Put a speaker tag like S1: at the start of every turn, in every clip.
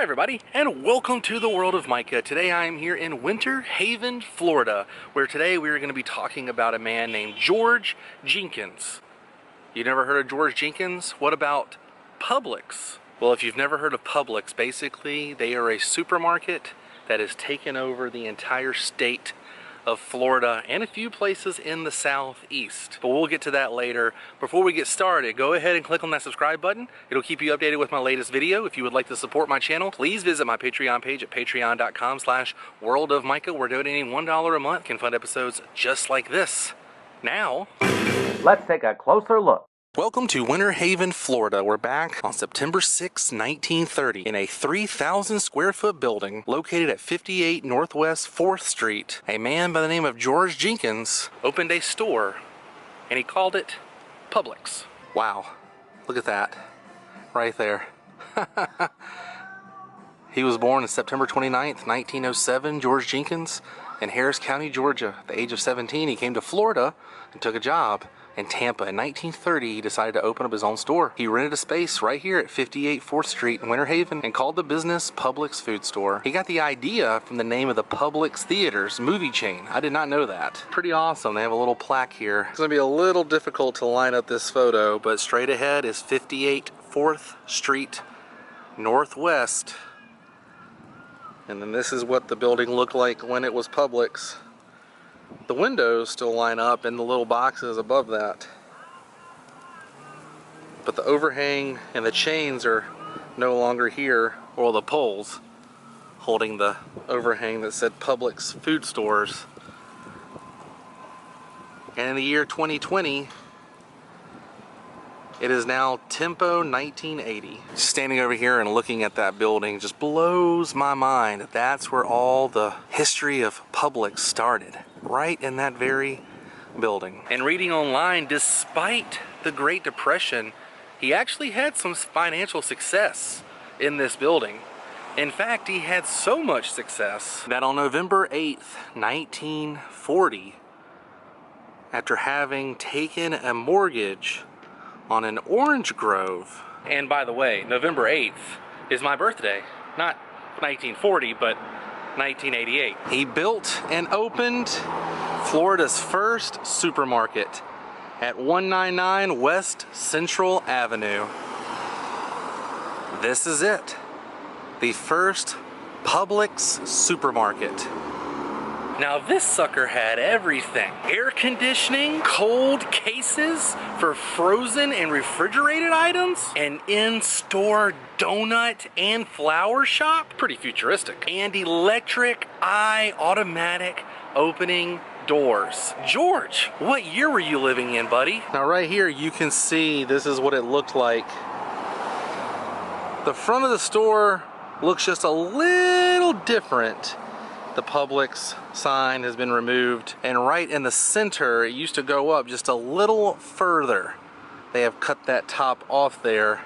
S1: Hi everybody, and welcome to the World of Micah. Today I am here in Winterhaven, Florida, where today we are going to be talking about a man named George Jenkins. You never heard of George Jenkins? What about Publix? Well, if you've never heard of Publix, basically they are a supermarket that has taken over the entire state of Florida and a few places in the southeast. But we'll get to that later. Before we get started, go ahead and click on that subscribe button. It'll keep you updated with my latest video. If you would like to support my channel, please visit my Patreon page at patreon.com/worldofmicah. Where donating $1 a month can fund episodes just like this. Now, let's take a closer look. Welcome to Winterhaven, Florida. We're back on September 6, 1930 in a 3,000 square foot building located at 58 Northwest 4th Street. A man by the name of George Jenkins opened a store and he called it Publix. Wow, look at that right there. He was born on September 29th, 1907, George Jenkins, in Harris County, Georgia. At the age of 17, he came to Florida and took a job in Tampa. In 1930, he decided to open up his own store. He rented a space right here at 58 4th Street in Winterhaven and called the business Publix Food Store. He got the idea from the name of the Publix Theaters movie chain. I did not know that. Pretty awesome. They have a little plaque here. It's going to be a little difficult to line up this photo, but straight ahead is 58 4th Street Northwest. And then this is what the building looked like when it was Publix. The windows still line up in the little boxes above that. But the overhang and the chains are no longer here, or the poles holding the overhang that said Publix Food Stores. And in the year 2020, it is now Tempo 1980. Standing over here and looking at that building just blows my mind. That's where all the history of Publix started, right in that very building. And reading online, despite the Great Depression, he actually had some financial success in this building. In fact, he had so much success that on November 8th, 1940, after having taken a mortgage on an orange grove. And by the way, November 8th is my birthday. Not 1940, but 1988. He built and opened Florida's first supermarket at 199 West Central Avenue. This is it. The first Publix supermarket. Now this sucker had everything. Air conditioning, cold cases for frozen and refrigerated items, an in-store donut and flower shop, pretty futuristic, and electric eye automatic opening doors. George, what year were you living in, buddy? Now right here you can see this is what it looked like. The front of the store looks just a little different. The Publix sign has been removed, and right in the center it used to go up just a little further. They have cut that top off there,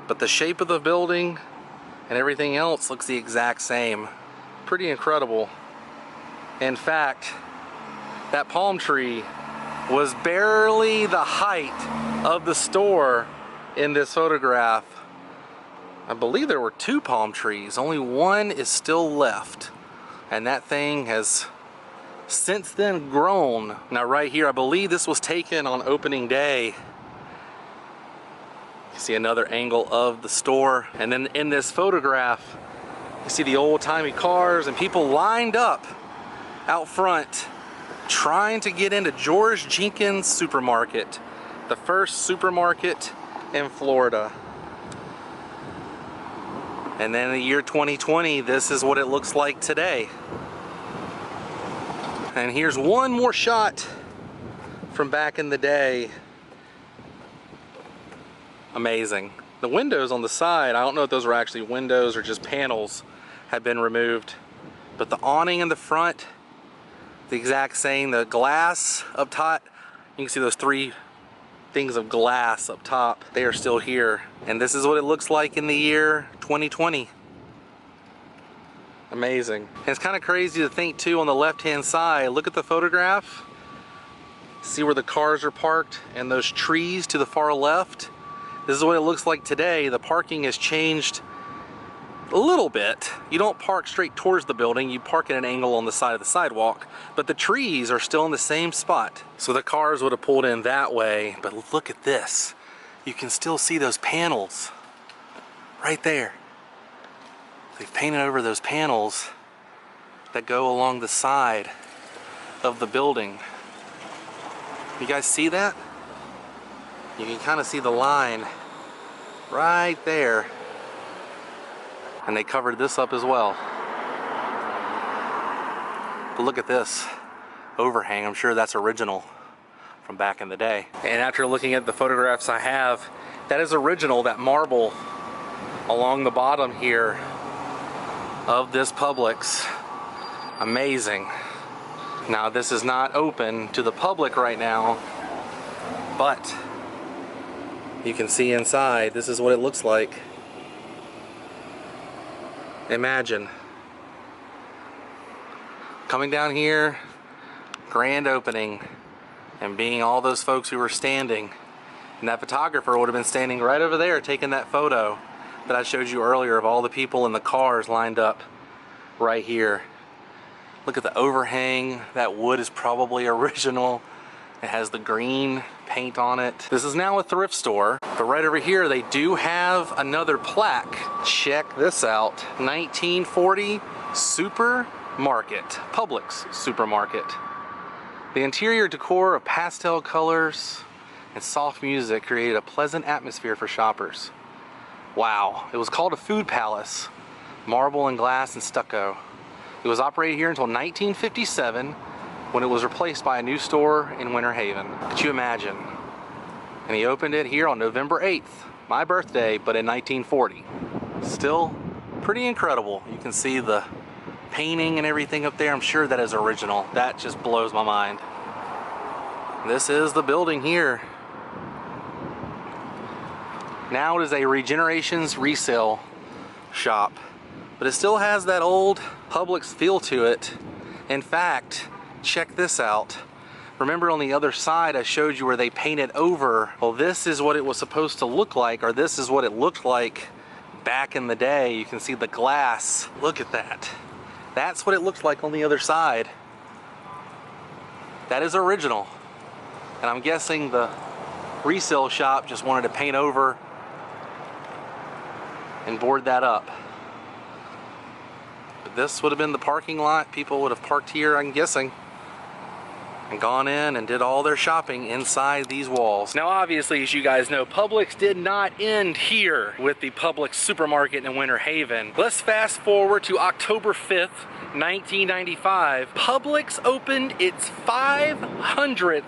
S1: but the shape of the building and everything else looks the exact same. Pretty incredible. In fact, that palm tree was barely the height of the store in this photograph. I believe there were 2 palm trees, only one is still left. And that thing has since then grown. Now right here, I believe this was taken on opening day. You see another angle of the store. And then in this photograph, you see the old-timey cars and people lined up out front trying to get into George Jenkins Supermarket, the first supermarket in Florida. And then in the year 2020, this is what it looks like today. And here's one more shot from back in the day. Amazing. The windows on the side, I don't know if those were actually windows or just panels, have been removed. But the awning in the front, the exact same. The glass up top, you can see those 3 things of glass up top, they are still here. And this is what it looks like in the year 2020. Amazing. And it's kind of crazy to think too, on the left hand side, look at the photograph, see where the cars are parked and those trees to the far left. This is what it looks like today. The parking has changed a little bit. You don't park straight towards the building, you park at an angle on the side of the sidewalk, but the trees are still in the same spot. So the cars would have pulled in that way, but look at this. You can still see those panels right there. They've painted over those panels that go along the side of the building. You guys see that? You can kind of see the line right there. And they covered this up as well. But look at this overhang. I'm sure that's original from back in the day. And after looking at the photographs I have, that is original, that marble along the bottom here of this Publix. Amazing. Now this is not open to the public right now, but you can see inside. This is what it looks like. Imagine coming down here, grand opening, and being all those folks who were standing, and that photographer would have been standing right over there taking that photo that I showed you earlier of all the people in the cars lined up right here. Look at the overhang. That wood is probably original. It has the green paint on it. This is now a thrift store, but right over here they do have another plaque. Check this out. 1940 Supermarket, Publix Supermarket. The interior decor of pastel colors and soft music created a pleasant atmosphere for shoppers. Wow, it was called a food palace, marble and glass and stucco. It was operated here until 1957 when it was replaced by a new store in Winterhaven. Could you imagine? And he opened it here on November 8th, my birthday, but in 1940. Still pretty incredible. You can see the painting and everything up there. I'm sure that is original. That just blows my mind. This is the building here. Now it is a Regenerations resale shop, but it still has that old Publix feel to it. In fact, check this out. Remember on the other side I showed you where they painted over? Well, this is what it was supposed to look like, or this is what it looked like back in the day. You can see the glass. Look at that. That's what it looks like on the other side. That is original. And I'm guessing the resale shop just wanted to paint over and board that up. But this would have been the parking lot. People would have parked here, I'm guessing, and gone in and did all their shopping inside these walls. Now obviously, as you guys know, Publix did not end here with the Publix supermarket in Winterhaven. Let's fast forward to October 5th, 1995. Publix opened its 500th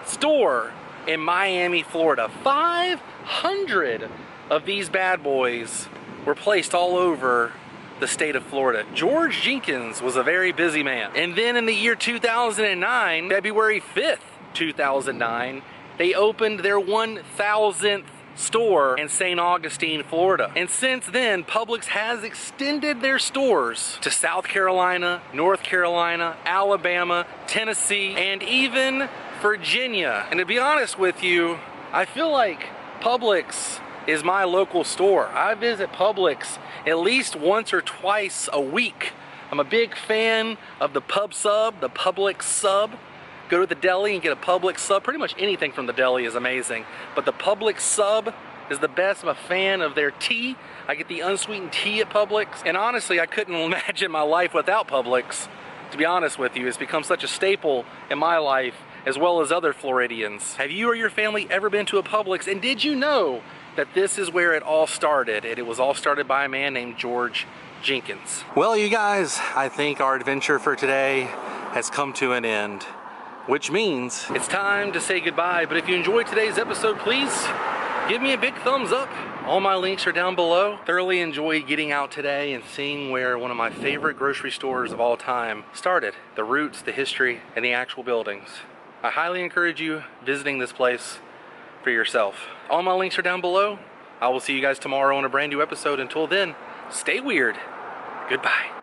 S1: store in Miami, Florida. 500 of these bad boys were placed all over the state of Florida. George Jenkins was a very busy man. And then in the year 2009, February 5th, 2009, they opened their 1,000th store in St. Augustine, Florida. And since then, Publix has extended their stores to South Carolina, North Carolina, Alabama, Tennessee, and even Virginia. And to be honest with you, I feel like Publix is my local store. I visit Publix at least once or twice a week. I'm a big fan of the pub sub, the Publix sub. Go to the deli and get a Publix sub. Pretty much anything from the deli is amazing, but the Publix sub is the best. I'm a fan of their tea. I get the unsweetened tea at Publix, and honestly, I couldn't imagine my life without Publix. To be honest with you, it's become such a staple in my life, as well as other Floridians. Have you or your family ever been to a Publix, and did you know that this is where it all started? And it was all started by a man named George Jenkins. Well, you guys, I think our adventure for today has come to an end, which means it's time to say goodbye. But if you enjoyed today's episode, please give me a big thumbs up. All my links are down below. Thoroughly enjoyed getting out today and seeing where one of my favorite grocery stores of all time started. The roots, the history, and the actual buildings. I highly encourage you visiting this place for yourself. All my links are down below. I will see you guys tomorrow on a brand new episode. Until then, stay weird. Goodbye.